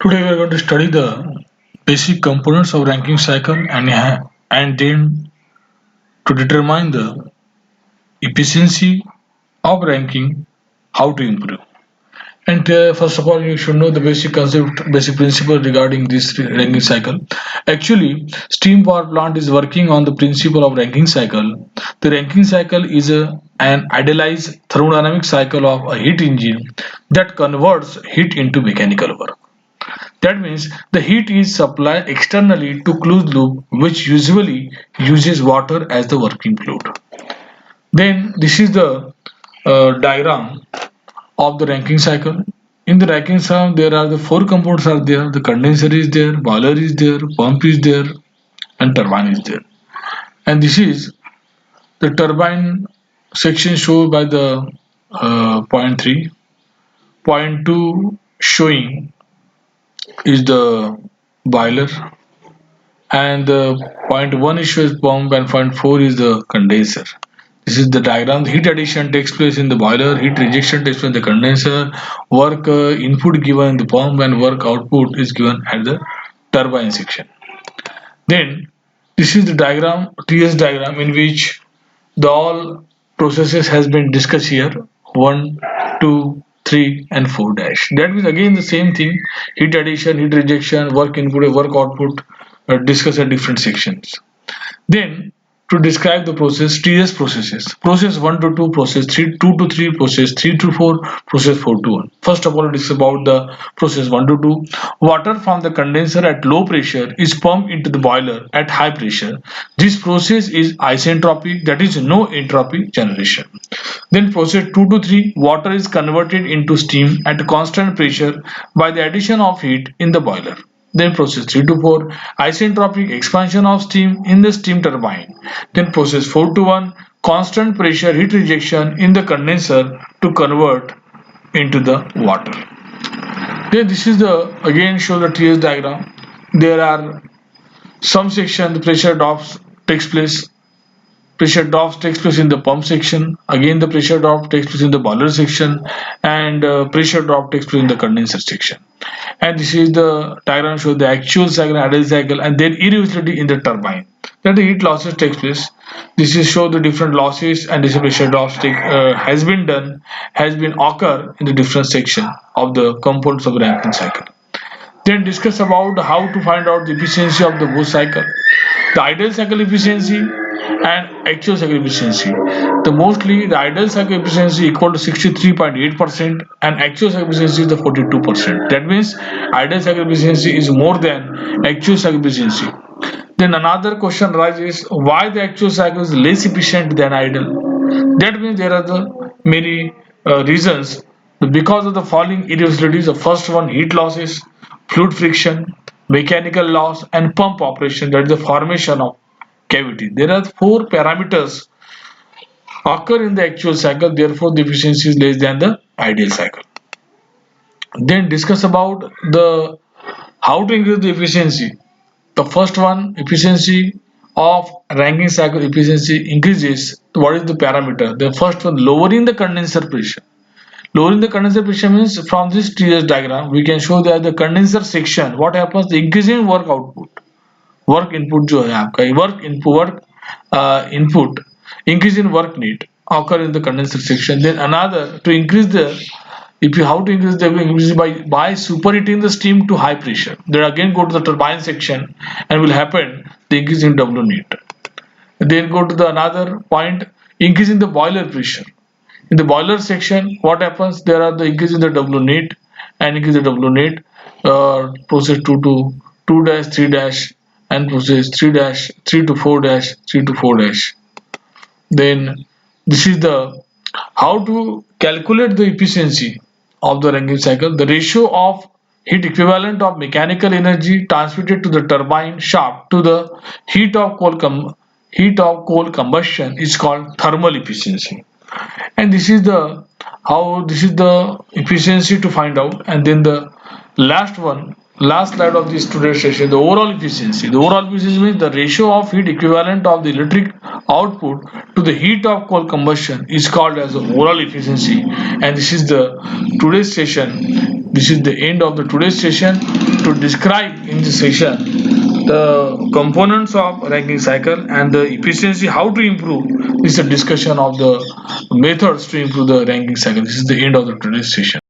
Today we are going to study the basic components of ranking cycle and then to determine the efficiency of ranking, how to improve. And first of all, you should know the basic concept, basic principle regarding this ranking cycle. Actually, steam power plant is working on the principle of ranking cycle. The ranking cycle is an idealized thermodynamic cycle of a heat engine that converts heat into mechanical work. That means the heat is supplied externally to closed loop, which usually uses water as the working fluid. Then this is the diagram of the ranking cycle. In the ranking cycle, there are the four components are there. The condenser is there, boiler is there, pump is there, and turbine is there. And this is the turbine section shown by the point 3. Point 2 showing is the boiler, and the point 1 issue is pump and point 4 is the condenser. This is the diagram. The heat addition takes place in the boiler, heat rejection takes place in the condenser, work input given in the pump and work output is given at the turbine section. Then this is the diagram, TS diagram, in which the all processes has been discussed here: 1, 2, 3 and 4 dash. That means again the same thing: heat addition, heat rejection, work input, work output, discussed at different sections. Then to describe the process, TS processes: process 1 to 2, process 2 to 3, process 3 to 4, process 4 to 1. First of all, it is about the process 1 to 2. Water from the condenser at low pressure is pumped into the boiler at high pressure. This process is isentropic, that is no entropy generation. Then process 2 to 3, water is converted into steam at constant pressure by the addition of heat in the boiler. Then process 3 to 4, isentropic expansion of steam in the steam turbine. Then process 4 to 1, constant pressure heat rejection in the condenser to convert into the water. Then this is the again show the TS diagram. There are some section the pressure drops takes place in the pump section. Again the pressure drop takes place in the boiler section, and pressure drop takes place in the condenser section. And this is the diagram shows the actual cycle, ideal cycle, and then irreversibility in the turbine. Then the heat losses takes place. This is show the different losses and this pressure drops has been occur in the different section of the components of the Rankine cycle. Then discuss about how to find out the efficiency of the both cycle, the ideal cycle efficiency and actual cycle efficiency. The mostly the ideal cycle efficiency equal to 63.8% and actual cycle efficiency is the 42%. That means ideal cycle efficiency is more than actual cycle efficiency. Then another question arises: why the actual cycle is less efficient than ideal? That means there are the many reasons. Because of the following irreversibilities: the first one, heat losses, fluid friction, mechanical loss, and pump operation, that is the formation of cavity. There are four parameters occur in the actual cycle, therefore the efficiency is less than the ideal cycle. Then discuss about the how to increase the efficiency. The first one, efficiency of Rankine cycle efficiency increases. What is the parameter? The first one, lowering the condenser pressure. Lowering the condenser pressure means from this TS diagram we can show that the condenser section what happens, the increasing work output, work input जो है आपका input increase in work need occur in the condenser section. Then another, to increase the, if you how to increase the, increase by superheating the steam to high pressure. Then again go to the turbine section and will happen the increase in W net. Then go to the another point, increasing the boiler pressure. In the boiler section what happens, there are the increase in the W net and increase the W net, process 2 to 2 dash 3 dash and process 3 dash 3 to 4 dash 3 to 4 dash. Then this is the how to calculate the efficiency of the Rankine cycle. The ratio of heat equivalent of mechanical energy transmitted to the turbine shaft to the heat of coal combustion is called thermal efficiency. And this is the how this is the efficiency to find out. And then the Last slide of this today's session, the overall efficiency. The overall efficiency means the ratio of heat equivalent of the electric output to the heat of coal combustion is called as the overall efficiency. And this is the today's session. This is the end of the today's session. To describe in this session the components of ranking cycle and the efficiency, how to improve. This is a discussion of the methods to improve the ranking cycle. This is the end of the today's session.